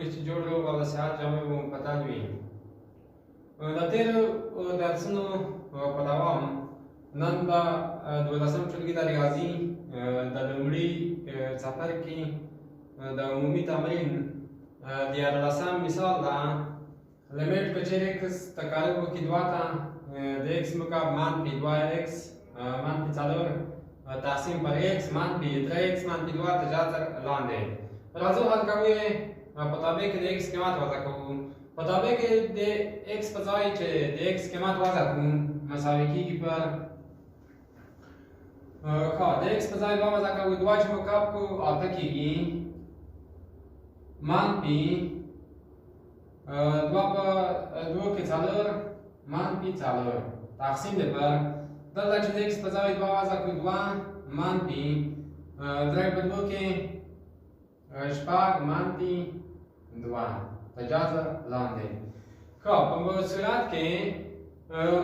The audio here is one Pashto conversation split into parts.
کې چې جوړ کړو او د صحت جامې به مو په تن وي. د تېرو درسونو په دوام نن د 12 ټولګي د ریاضي د لومړي څپرکي د عمومي تمرین 14 مثال ده. لیمیټ که چیرې x تقارب وکړي 2 ته د x مقابل منفي 2x منفي 4 تقسیم پر x منفي 3x منفي 2 تجاذر لاندې. راځو حل کوو یې په تابع کې د x قیمت وضع کوو. په تابع کې د x په ځای چې د x قیمت وضع کوو مساوي کېږي پر د x په ځای 2 وضع کوو 2 چې مقابل کوو 8 کېږي منفي 2 په 2 کې 4 منفي 4 تقسیم دی پر دلته چې د x په ځای 2 وضع کوو 2 منفي 3 په 2 کې 8 منفي 2 تجاذر لاندې. ښه په صورت کې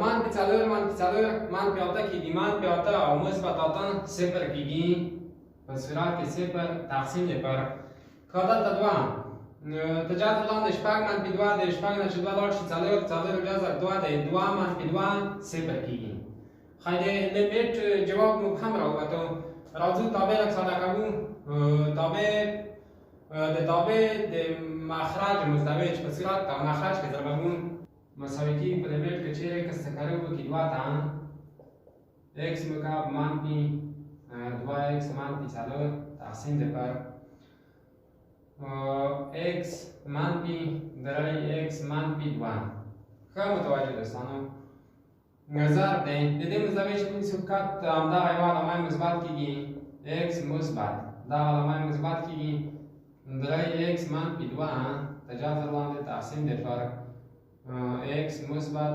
منفي 4 منفي 4 منفي 8 کېږي منفي 8 او مثبت 8 صفر کېږي. په صورت کې صفر تقسیم دی پر ښه دلته 2 تجاذر لاندې 8 منفي 2 د 8 نه چې 2 لاړ شي 4 4 جذر 2 دی 2 منفي 2 صفر کېږي. ښه د لیمیټ جواب مبهم راووتو. راځو تابع لږ ساده کوو. د تابع د مخرج مزدوج په صورت د مخرج کې ضربون مساوي کېږي په لیمیټ کې چیرې که تقارب وکړي 2 ته x مقابل منفي 2x منفي 4 تقسیم دی پر x منفي 3x منفي 2. ښه متوجه دوستانو ضرب دی د دې مزدوج کوم صفت همدغه یوه علامه مثبت کېږي x مثبت دغه علامه مثبت کېږي 3x منفي 2 تجاذر لاندې تقسیم دی پر x مثبت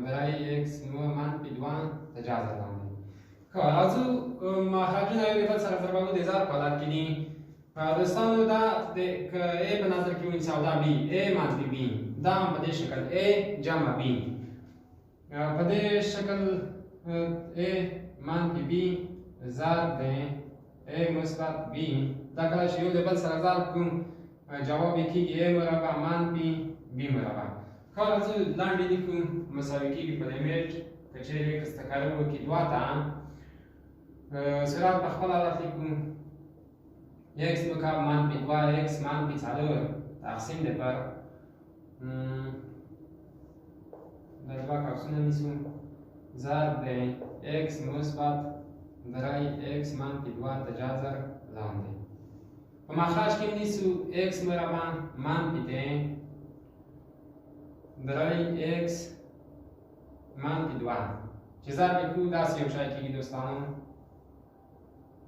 3x منفي 2 تجاذر لاندې. ښه راځو مخرجونه یو د بل سره ضربوو د ضرب په حالت کې دي. دوستانو دا که a په نظر کې ونیسو او دا b a منفي b دا هم په دې شکل a جمع b په دې شکل a منفي b ضرب دی a مثبت b دا کله چې یو د بل سره ضرب کوم جواب یې کېږي a مربع منفي b مربع. ښه راځو لاندې لیکو مساوي کېږي په لیمیټ که چیرې که تقارب وکړي 2 ته صورت په خپل حالت لیکو x مقابل منفي 2x منفي 4 تقسیم دی پر دا 2 قوسونه نیسو ضرب دی x مثبت 3x منفي 2 تجاذر لاندې. په مخرج کې نیسو x مربع منفي دی 3x منفي 2 چې ضرب یې کوو داسې یو شی کېږي دوستانو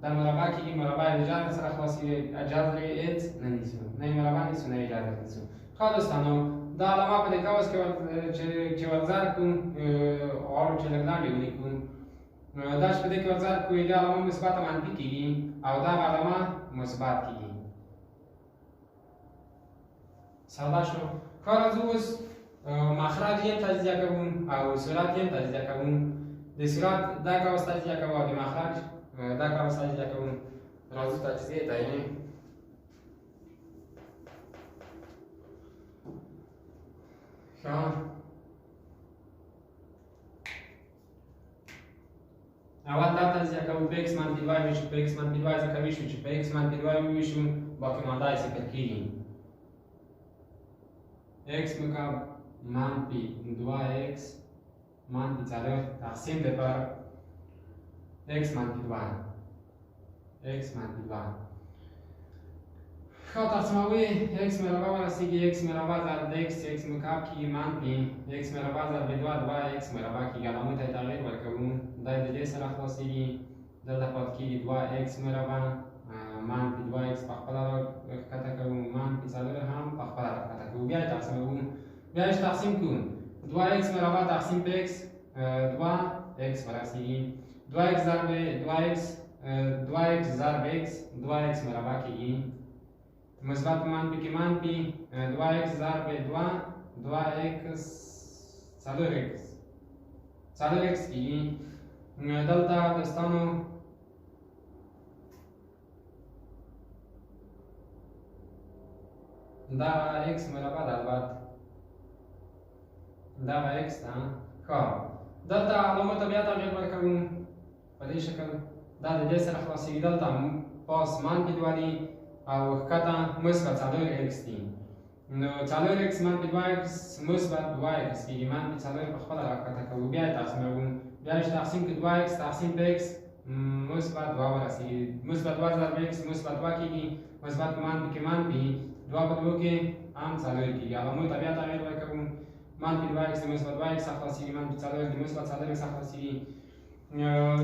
دا مربع کېږي مربع یې د جذر سره خلاصېږي جذر یې هېڅ نه نیسو نه یې مربع نیسو نه یې جذر نیسو. ښه دوستانو دا علامه په دې قوس کې چې ورضرب کوو غواړو چې لږ لاندې ولیکو دا چې په دې کې ورضرب کوو دا علامه مثبت منفي کېږي او دا علامه مثبت کېږي. ساده شو. ښه راځو اوس مخرج یې تجزیه کوو او صورت یې تجزیه کوو. د صورت دا قوس تجزیه کوو او د مخرج دا قوس تجزیه کوو. راځو تجزیې ته یې ښه اول دا تجزیه کوو په x منفي 2 ویشو په x منفي 2 ځکه ویشو چې په x منفي 2 وویشو باقي مانده یې صفر کېږي x مقابل منفي 2x منفي 4 تقسیم دی پر x منفي 2 x منفي 2. ښه تقسیموي x مربع ورسېږي x مربع ضرب د x مقابل کېږي منفي x مربع ضرب 2 2x مربع کېږي علامو ته یې تغییر ورکوو دا یې د دې سره خلاصېږي دلته پاتې کېږي 2x مربع منفي 2x په خپله راښکته کوو منفي 4 هم په خپله راښکته کوو بیا یې تقسیموو بیا یې تقسیم کوو 2x مربع تقسیم په x 2x ورسېږي 2x ضرب 2x ضرب x 2x مربع کېږي مثبت منفي کې منفي 2x ضرب 2x 4x کېږي. دلته دوستانو دغه x مربع د البته دغه x ده ښه دلته علامو ته بیا تغییر ورکوو په دې شکل دا د دې سره خلاصېږي دلته پاس منفي 2 دي او ښکته مثبت 4x دي نو 4x منفي 2x مثبت 2x کېږي منفي 4 په خپله راښکته کوو بیا یې تقسیموو بیا چې تقسیم کړو 2x تقسیم په x مثبت 2 ورسېږي مثبت 2 ضرب x مثبت 2 کېږي مثبت په منفي کې منفي 2 په 2 کې هم 4 کېږي علامو ته بیا تغییر ورکوو منفي 2x د مثبت 2x څخه خلاصېږي منفي 4 د مثبت 4x څخه خلاصېږي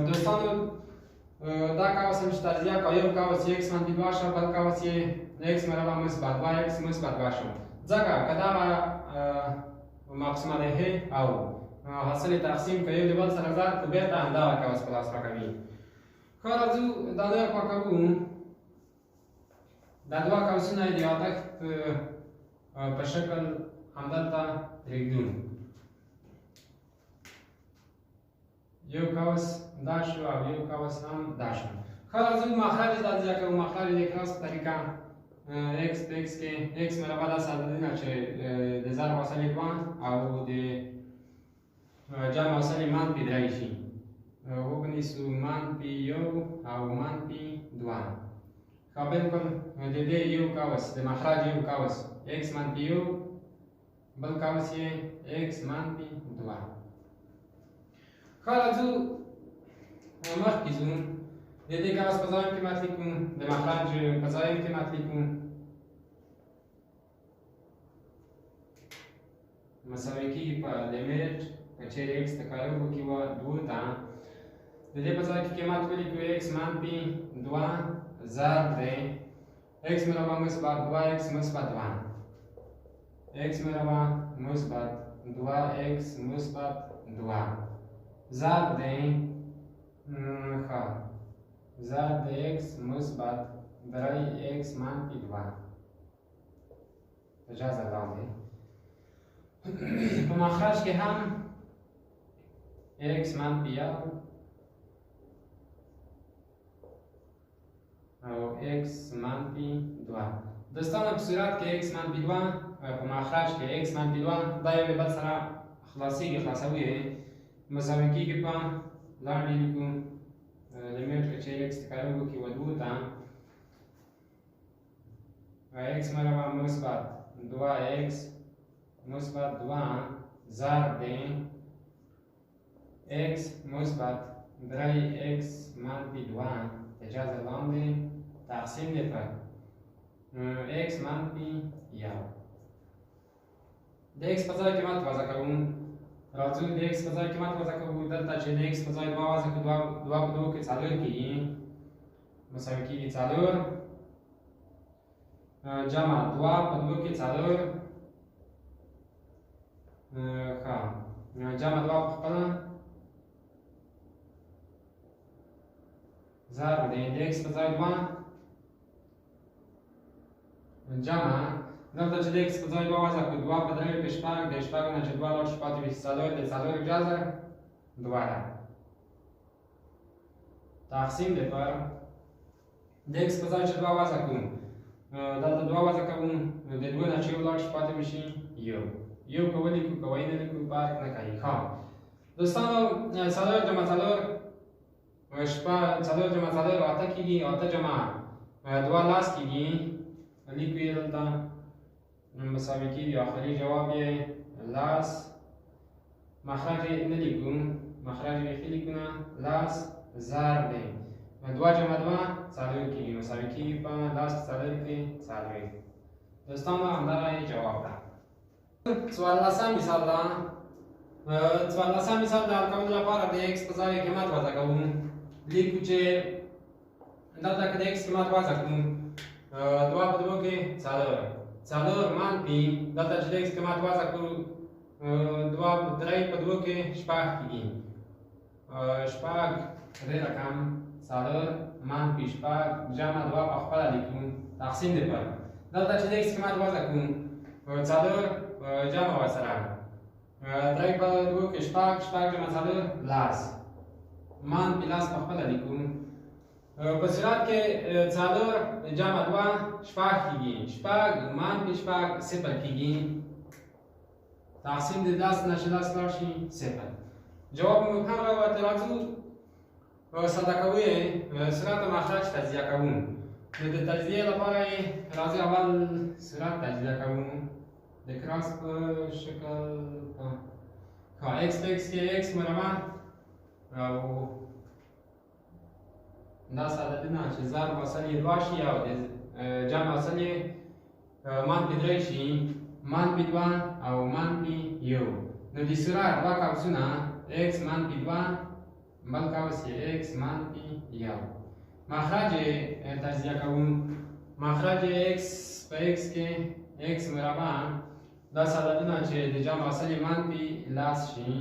دوستانو دا قوس هم چې تجزیه کړو یو قوس یې x منفي 2 شو بل قوس یې x مربع مثبت 2x مثبت 2 شو ځکه که دغه مقسوم علیه او حاصل تقسیم که یو د بل سره ضرب کړو بېرته همدغه قوس په لاس راکوي ښه راځو دا نور پاکوو دا دوه قوسونه یې د یادښت په شکل همدلته پرېږدو یو قوس دا شو او یو قوس هم دا شو ښه راځو مخرج یې تجزیه کوو مخرج د کلاس په طریقه x په x کې x مربع داسې عددونه چې د ضرب حاصل یې 2 او د جمع حاصل یې منفي 3 شي وبنیسو منفي 1 او منفي 2 ښه بلکل د دې یو قوس د مخرج یو قوس x منفي 1 بل قوس یې x منفي 2 ښه راځو مخکې ځو د دې قوس په ځای قیمت لیکو د مخرج په ځای قیمت لیکو مساوي کېږي په لیمیټ که چیرې x تکرر وکړي وه 2 ته د دې په ځای کې قیمت ولیکو x منفي 2 ضرب دی x مربع مثبت 2x مثبت 2 x مربع مثبت 2x مثبت 2 ضرب دی ښه ضرب د x مثبت 3x منفي 2 اجازه لاندې په مخرج کې هم x منفي 1 او x منفي 2 دوستانو په صورت کې x منفي 2 په مخرج کې x منفي 2 دا یو له بل سره خلاصېږي خلاصوي یې مساوي کېږي په لاندې لیکو لیمیټ که چیرې x تکرر وکړي وه 2 ته x مربع مثبت 2x مثبت 2 ضرب دی x مثبت 3x منفي 2 اجازه لاندې تقسیم دی پر x منفي 1 د x په ځای قیمت وضع کوو راځو د x په ځای قیمت وضع کوو دلته چې د x په ځای 2 وضع کړو 2 په 2 کې 4 کېږي مساوي کېږي 4 جمع 2 په 2 کې 4 ښه جمع 2 په خپله ضرب دی د x په ځای 2 جمع دلته چې د x په ځای 2 وضع کړو 2 په 3 کې 6 د 6 نه چې 2 لاړ شي پاتې وي 4 د 4 اجازه 2 ده تقسیم دی پر د x په ځای چې 2 وضع کړو دلته 2 وضع کوو د 2 نه چې یو لاړ شي پاتې وشي یو که ولیکو که ویې نه لیکو فرق نه کوي ښه دوستانو 4 جمع 4 4 جمع 4 8 کېږي 8 جمع 2 10 کېږي لیکو یې دلته مساوي کېږي آخري جواب یې 10 مخرج یې نه لیکو مخرج یې بیخي لیکو نه 10 ضرب دی 2 جمع 2 4 کېږي مساوي کېږي په 10 4 کې 4 دوستانو همدغه یې جواب ده 14 مثال ده 14 مثال د حل کولو لپاره د x په ځای قیمت وضع کوو لیکو چې دلته که د x قیمت وضع کړو 2 په 2 کې 4 منفي دلته چې د x قیمت وضع کړو 2 3 په 2 کې 6 کېږي 6 دې رقم 4 منفي 6 جمع 2 په خپله لیکو تقسیم دی پر دلته چې د x قیمت وضع کړو 4 جمع ورسره 3 په 2 کې 6 جمع 4 10 منفي 10 په خپله لیکو په صورت کې څلور جمع دوه شپږ کېږي. شپږ منفي شپږ صفر کېږي. تقسیم د 10 نه چې 10 لاړ شي صفر. جواب مبهم راووته. راځو ساده کوو یې صورت او مخرج تجزیه کوو. نو د تجزیې لپاره یې راځئ اول صورت تجزیه کوو. د کراس په شکل x په x کې x مربع او دا عددونه چې ضرب اصل یې 2 شي او د جمع اصل یې منفي 3 شي، منفي 2 او منفي 1. نو د صورت دوه قوسونه x منفي 2 بل قوس یې x منفي 1. مخرج تجزیه کوو. مخرج x په x کې x مربع دا عددونه چې د جمع اصل یې منفي 10 شي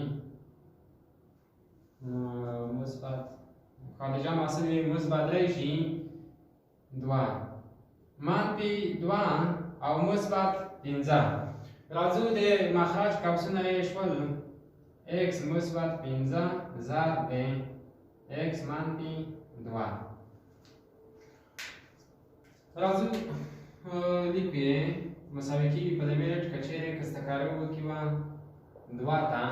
مثبت د جمع اصل یې مثبت 3 شي 2 منفي 2 او مثبت 15. راځو د مخرج قوسونه یې شول x مثبت 15 ضرب د x منفي 2. راځو لیکو یې مساوي کېږي په لیمیټ که چیرې کستکاري وکړي وه 2 ته.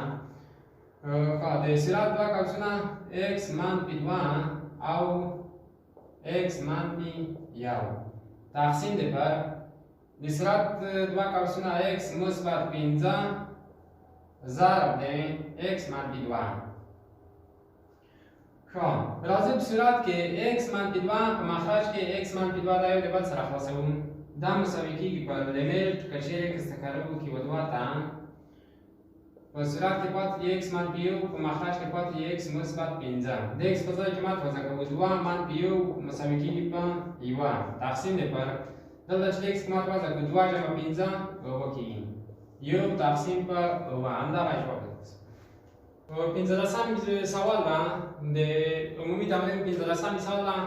د صورت دوه قوسونه x منفي 2 او x منفي 1 تقسیم دی پر د صورت دوه قوسونه x مثبت 15 ضرب د x منفي 2. راځئ په صورت کې x منفي 2 په مخرج کې x منفي 2 دا یو د بل سره خلاصوو. دا مساوي کېږي په لیمیټ که چیرې کستکاري وکړي وه 2 ته. په صورت کې پاتې دی x منفي 1 په مخرج کې پاتې دی x مثبت 15. د x په ځای کې مات وضع کوو 2 منفي 1 مساوي کېږي په 1 تقسیم دی پر دلته چې د x مات وضع کوو 2 جمع 15 کېږي 1 تقسیم پر 1 همدغه جواب دی. 15 سوال ده د عمومي تمرین 15 مثال ده.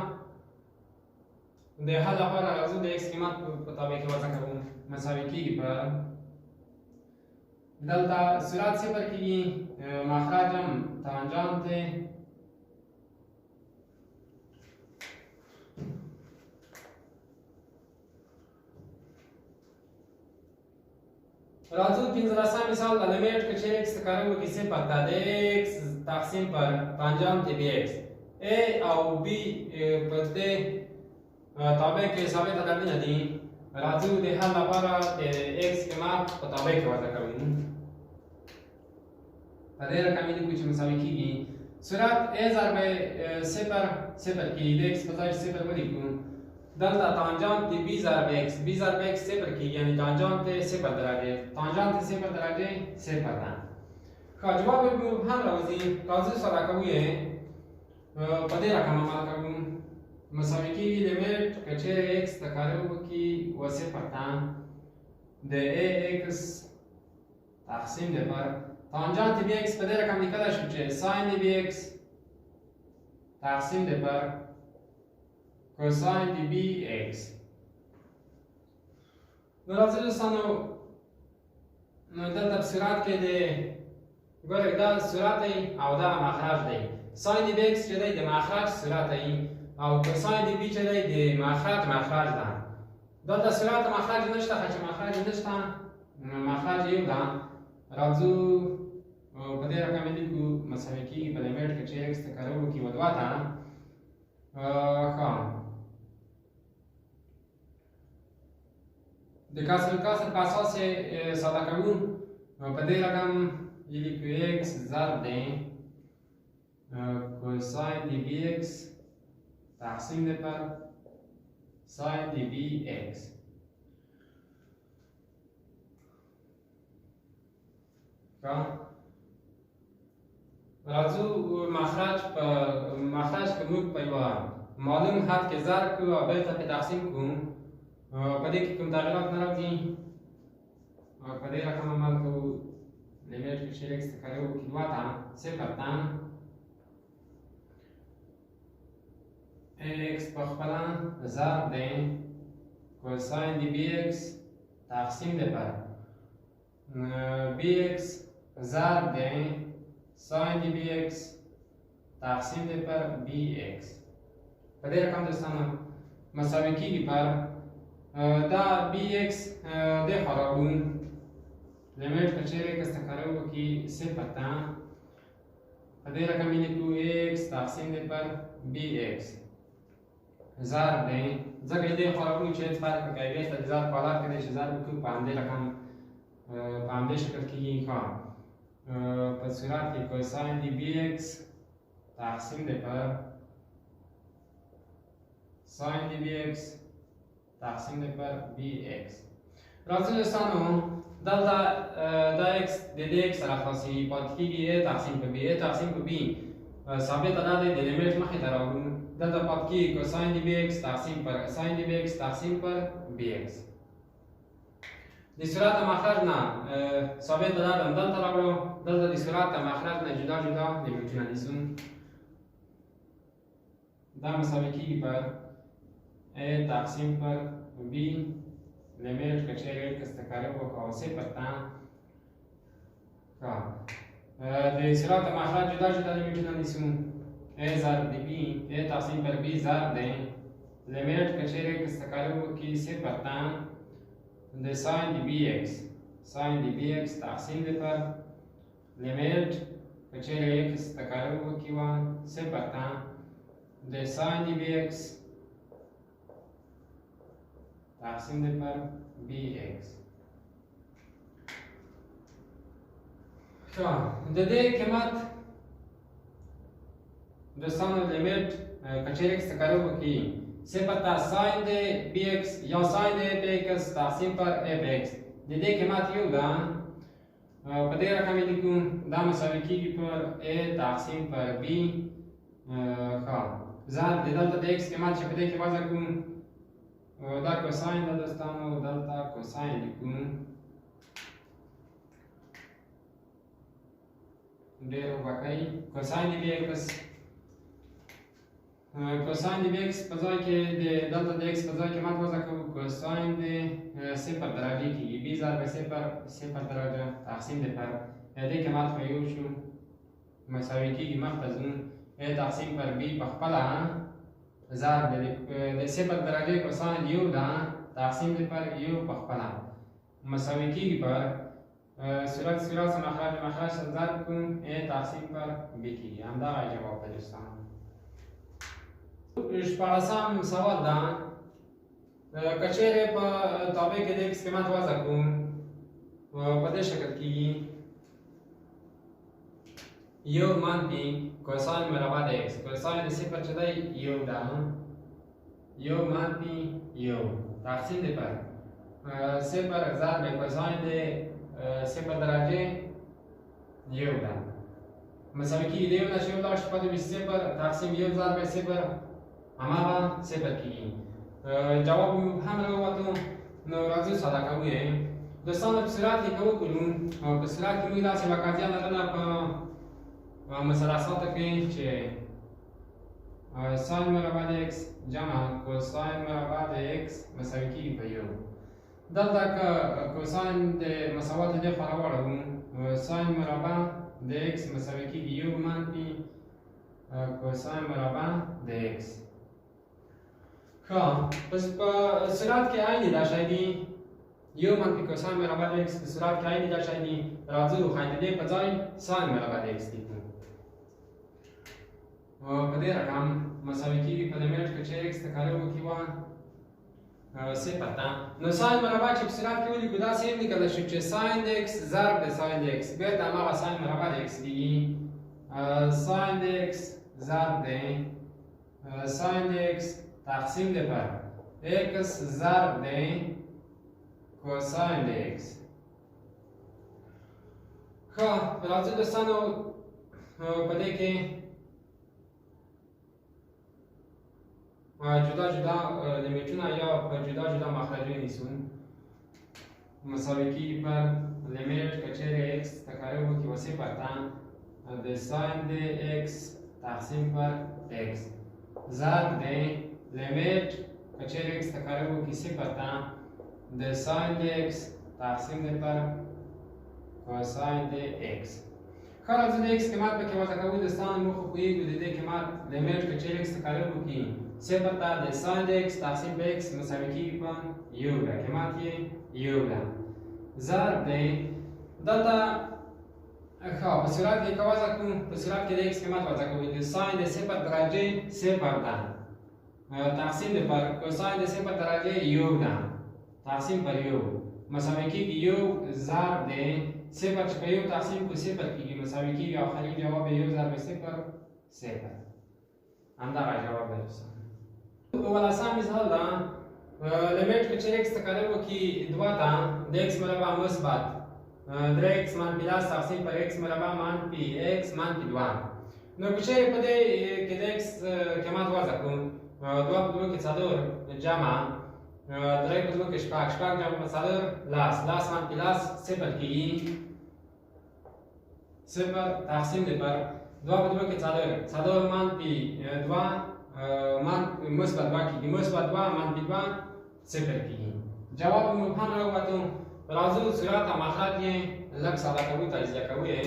د حل لپاره راځو د x قیمت په تابع کې وضع کوو. مساوي کېږي پر دلته صورت صفر کېږي مخرج هم تانجانت دی. راځو 15 مثال د لیمیټ که چیرې x تکرار وکړي صفر ته د x تقسیم پر تانجانت bx a او b په دې تابع کې ثابت عددونه دي. راځو د حل لپاره د x قیمت په تابع کې وضع کوو. په دې رقم یې لیکو چې مساوي کېږي صورت a ضرب صفر صفر کېږي د x په ځای صفر ولیکو. دلته تانجانت د b ضرب x صفر کېږي یعنې تانجانت صفر درجې تانجانت صفر درجې صفر ده. جواب یې مبهم راوځي. راځو ساده کوو یې په دې رقم عمل کوو. مساوي کېږي لیمیټ که چیرې x تکرار وکړي و صفر ته د ax تقسیم دی پر تانجانت bx په دې رقم لیکلی شو چې ساین bx تقسیم دی پر کوساین bx. نو راځئ دوستانو دلته په صورت کې د ګورئ دا صورت دی او دا مخرج دی. ساین bx چې دی د مخرج صورت دی او کوساین b چې دی د مخرج ده. دلته صورت مخرج نشته چې مخرج نشته مخرج یو ده. راځو په دې رقم یې لیکو مساوي کېږي په لیمیټ کې چې x تکرار وکړي و 2 ته. د کسر الکسر په اساس یې ساده کوو. په دې رقم یې لیکو x ضرب دی کوساین bx تقسیم دی پر ساین bx. راځو مخرج که موږ په یوه معلوم خط کې ضرب کړو او بېرته پرې تقسیم کړو په دې کې کوم تغیرات نه راځي. په دې رقم عمل کوو لیمیټ کې چیرې x تکرار وکړي 2 ته صفر ته x په خپله ضرب دی کوساین bx تقسیم دی پر bx ضرب دی ساین bx تقسیم دی پر bx. په دې رقم دوستانو مساوي کېږي پر دا bx دې خوا راوړو لیمیټ که چیرې x ته کاره وکړي صفر ته په دې رقم یې لیکو x تقسیم دی پر bx ضرب دی ځکه دې خوا راوړو چې هېڅ فرق نه کوي بېرته د ضرب په حالت کې دی چې ضرب وکړو په همدې رقم په همدې شکل کېږي ښه په صورت کې کوساین دی bx تقسیم دی پر ساین دی bx تقسیم دی پر bx راځئ دوستانو دلته دا x د دې x سره خلاصېږي پاتې کېږي a تقسیم په b a تقسیم په b ثابته دا دی د لیمیټ مخې ته راوړو دلته پاتې کېږي کوساین دی bx تقسیم پر ساین دی bx تقسیم پر bx د صورت مخرج نه ثابته دا ده دلته راوړو دلته د صورت مخرج نه جدا جدا لیمیټونه نیسو دا مساوي کېږي پر a تقسیم پر b لیمیٹ که چیرې x ته کاره وکړو صفر ته د صورت مخرج جدا جدا لیمیټونه نیسو a ضرب دی b a تقسیم پر b ضرب دی لیمیٹ که چیرې x ته کاره وکړي صفر ته د ساین دی bx ساین دی bx تقسیم دی پر لیمیٹ که چیرې x ته کاره وکړي صفر ته د ساین دی bx تقسیم دی پر bx د دې قیمت دوستانو لیمیټ که چیرې x ته کاره وکړي صفر ته ساین دی bx یا ساین دی bx تقسیم پر fx د دې قیمت یو ده په دې رقم یې لیکو دا مساوي کېږي پر a تقسیم پر b ضرب د دلته د x قیمت چې په دې کې وضع کړو دا کوساین ده دوستانو دلته کوساین لیکو ډېر وبښئ کوساین دی bx کوساین دی bx په ځای کې دلته د x په ځای کې مات وضع کوو کوساین دی صفر درجې کېږي b ضرب صفر درجه تقسیم دی پر دې کې مات خو یو شو مساوي کېږي مخ ته ځو a تقسیم پر b په خپله ضرب د صفر درجې کوساین یو ده تقسیم دی پر یو په خپله مساوي کېږي پر صورت سره مخرج سره ضرب کوم a تقسیم پر b کېږي همدغه جواب دی دوستانو شپاړسم سوال ده که چیرې په تابع کې د x قیمت وضع کوم په دې شکل کېږي یو منفي کوساین مربع د x کوساین د صفر چې دی یو ده یو منفي یو تقسیم دی پر صفر ضرب کوساین د صفر درجې یو ده مساوي کېږي د یو نه چې یو لاړ شي پاتې وي صفر تقسیم یو ضرب صفر هماغه صفر کېږي جواب هم راووتو نو راځئ ساده کوو یې دوستانو په صورت کې که وکړو په صورت کې موږ داسې واقعیت لرله په مثلثاتو کې چې ساین مربع د x جمع کوساین مربع د x مساوي کېږي په یو دلته که کوساین د مساوات دې خوا راواړوو ساین مربع د x مساوي کېږي یو منفي کوساین مربع د x ښه په صورت کې عین دا شی دي یو منفي کوساین مربع د x په صورت کې عین دا شی دي راځئ وښایو د دې په ځای ساین مربع د x لیکو په دې رقم مساوي کېږي په لیمیټ کې چې x ته کاره وکړي صفر ته نو ساین مربع چې په صورت کې ولیکو داسې هم لیکلی شو چې ساین د x ضرب د ساین د x بېرته هماغه ساین مربع د x کېږي ساین د x ضرب دی ساین د x تقسیم دی پر x ضرب دی کوساین د x ښه راځئ دوستانو په دې کې جدا جدا لیمیټونه یا په جدا جدا مخرجونه نیسو مساوي کېږي پر لیمیټ که چیرې x ته کاره وکړي صفر ته د ساین د x تقسیم پر x ضرب دی لیمیټ که چیرې x ته کاره وکړي صفر ته د ساین د x تقسیم دی پر کوساین د x که راځو د x قیمت پکې وضع کوو د سان موږ خو پوهېږو د دې قیمت لیمیټ که چیرې x تکرر وکړي صفر ته د ساین د x تقسیم په x مساوي کېږي په یو ده قیمت یې یو ده ضرب دی دلته ښه په صورت کې که وضع کړو په صورت کې د x قیمت وضع کوو د ساین د صفر درجې صفر ده تقسیم د پر کوساین د صفر درجې یو ده تقسیم پر یو مساوي کېږي یو ضرب دی صفر چې په یو تقسیم کو صفر کېږي مساوي کېږي آخرین جواب یو ضرب صفر صفر همدغه جواب دی دوستان ولسم مثال ده لیمیټ که چیرې x تکرر وکړي دوه ته د x مربع مثبت 3x منفي لاس تقسیم پر x مربع منفي x منفي دوه نو که چیرې په دې کې د x قیمت وضع کړو دوه په دوه کې څلور جمع درې په دوه کې شپږ شپږ جمع په څلور لاس لاس منفي لاس صفر کېږي صفر تقسیم دی پر دوه په دوه کې څلور منفي دوه مثبت دوه کېږي مثبت دوه منفي دوه صفر کېږي جواب مبهم راووتو راځو صورت او مخرج یې لږ ساده کوو تجزیه کوو یې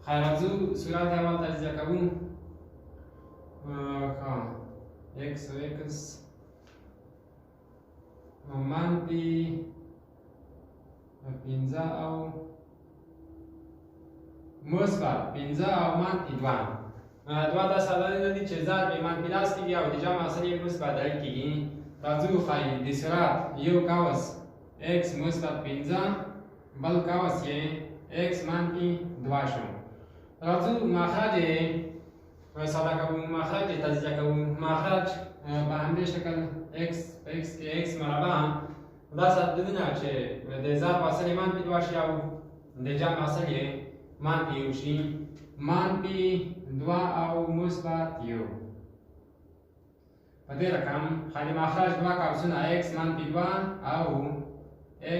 خیر راځو صورت اول تجزیه کوو x او x منفي 15 او مثبت 15 او منفي 2 دوه داسې عددونه دي چې ضرب یې منفي لاس کېږي او د جمع اصل یې مثبت درې کېږي راځو وښایي د صورت یو قوس x مثبت 15 بل قوس یې x منفي 2 شو راځو مخرج یې ساده کوو مخرج یې تجزیه کوو مخرج په همدې شکل x په x کې x مربع داسې عددونه چې د ضرب اصل یې منفي 2 شي او د جمع اصل یې منفي 1 شي منفي 2 او مثبت 1 په دې رقم خالي مخرج دوه قوسونه x منفي 2 او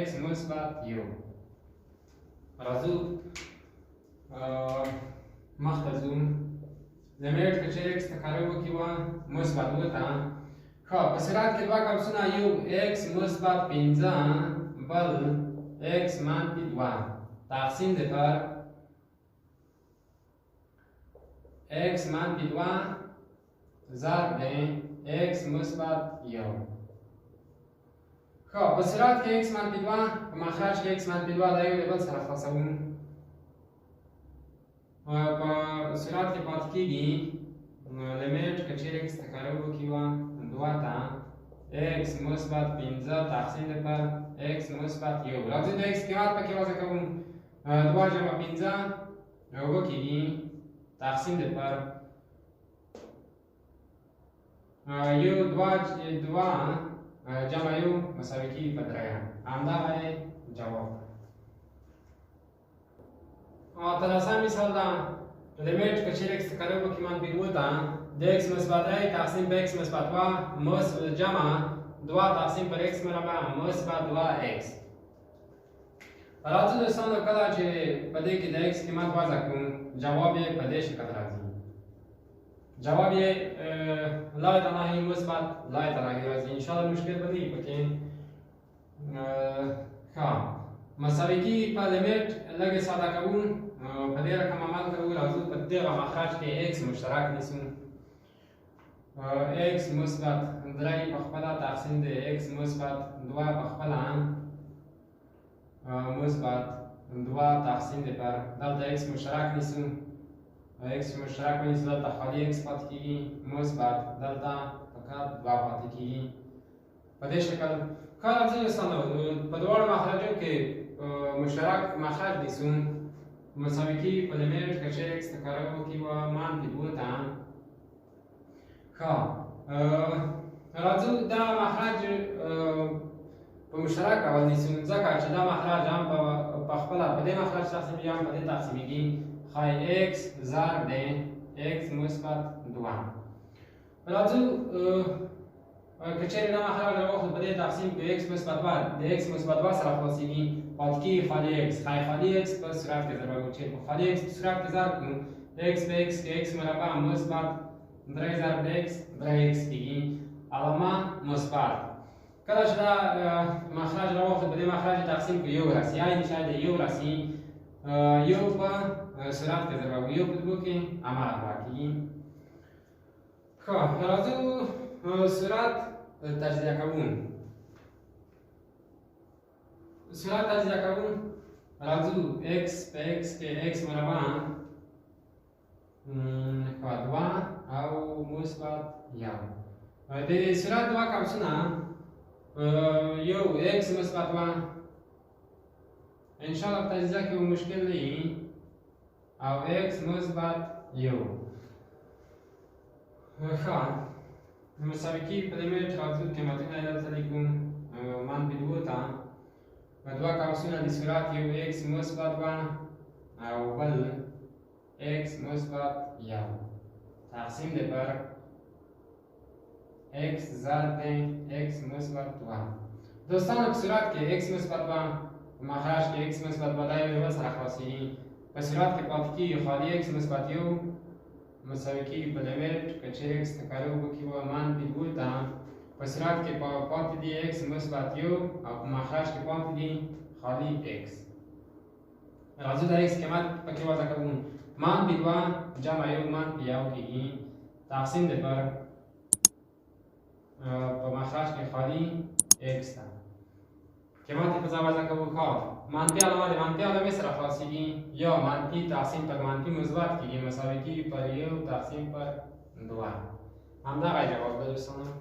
x مثبت 1 راځو مخته ځو لیمیټ که چیرې x تکرر وکړي وه مثبت 2 ته ښه په صورت کې دوه قوسونه یو x مثبت 15 بل x منفي 2 تقسیم دی پر x منفي 2 ضرب دی x مثبت 1 ښه په صورت کې x منفي 2 په مخرج کې x منفي 2 دا یو د بل سره خلاصوو په صورت کې پاتې کېږي لیمیټ که چیرې x تکرر وکړي وه 2 ته x مثبت 15 تقسیم دی پر x مثبت 1 راځئ د x قیمت پکې وضع کوو 2 جمع 15 وکېږي تقسیم دی پر یو 2 جمع یو مساوي کېږي په 3 همدغه یې جواب تلاسم مثال ده لیمیټ که چیرې x تکرر وکړي منفي 2 ته د x مثبت 3 تقسیم په x مثبت 2 جمع 2 تقسیم پر x مربع مثبت 2x راځو دوستانو کله چې په دې کې د x قیمت وضع کړو جواب یې په دې شکل راځي جواب یې لا تناهي مثبت لا تناهي راځي انشاءالله مشکل به نه وي پکې ښه مساوي کېږي په لیمیټ لږ یې ساده کوو په دې رقم عمل کوو راځو په دغه مخرج کې x مشترک نیسو x مثبت 3 په خپله تقسیم د x مثبت 2 په خپله مثبت 2 تقسیم دی پر دلته x مشترک نیسو x مشترک ونیسو دلته خالي x پاتې کېږي مثبت دلته فقط 2 پاتې کېږي په دې شکل ښه راځئ دوستانو په دواړو مخرجو کې مشترک مخرج نیسو مساوي کېږي په لیمیټ که چیرې x تکرر وکړي وه منفي 2 ته ښه راځو دا مخرج په مشترک ډول نیسو ځکه چې دا مخرج هم په خپله په دې مخرج تقسیمېږي هم په دې تقسیمېږي ښایي x ضرب دی x مثبت 2 راځو که چیرې دا مخرج راواخلو په دې تقسیم کې x مثبت 2 د x مثبت 2 سره خلاصېږي پاتې کېږي خالي x ښایي خالي x په صورت کې ضرب وکړو چې په خالي x په صورت کې ضرب کړو x په x کې x مربع مثبت 3 ضرب x 3x کېږي علامه مثبت کله چې دا مخرج راواخلو په دې مخرج تقسیم کې یو راسي یعنې شاید یو راسي یو په سرعت کې ضربه یو په دوه کې هماغه دوه کېږي. ښه راځو سرعت تجزیه کوون. سرعت تجزیه کوون راځو x په x کې x مربع دوه او مثبت یو. د سرعت دوه قوسونه یو x مثبت دوه انشاءالله په تجزیه کې مشکل نه وي او x مثبت یو. ښه مساوي کېږي په لیمیټ راځو قیمتونه یې دلته لیکو منفي دوه ته دوه قوسونه د سرعت یو x مثبت دوه او بل x مثبت یو تقسیم دی پر x ضرب x مثبت دوه. دوستانو په سرعت کې x مثبت دوه په مخرج کې x مثبت دوه دا یو بل سره خلاصېږي. په سرعت کې پاتې کېږي خالي x مثبت یو مساوي کېږي په لیمیټ که چیرې x تکرر وکړي و منفي دوه ته په سرعت کې پاتې دي x مثبت یو او په مخرج کې پاتې دي خالي x. راځو د x قیمت پکې وضع کوو. منفي دوه جمع یو منفي یو کېږي تقسیم دی پر په مخرج کې خالي x ته. قیمت یې په ځای وضع کوو. ښه منفي علامه د منفي علامې سره خلاصېږي یا منفي تقسیم پر منفي مثبت کېږي مساوي کېږي پر یو تقسیم پر دوه. همدغه جواب ده دوستانو.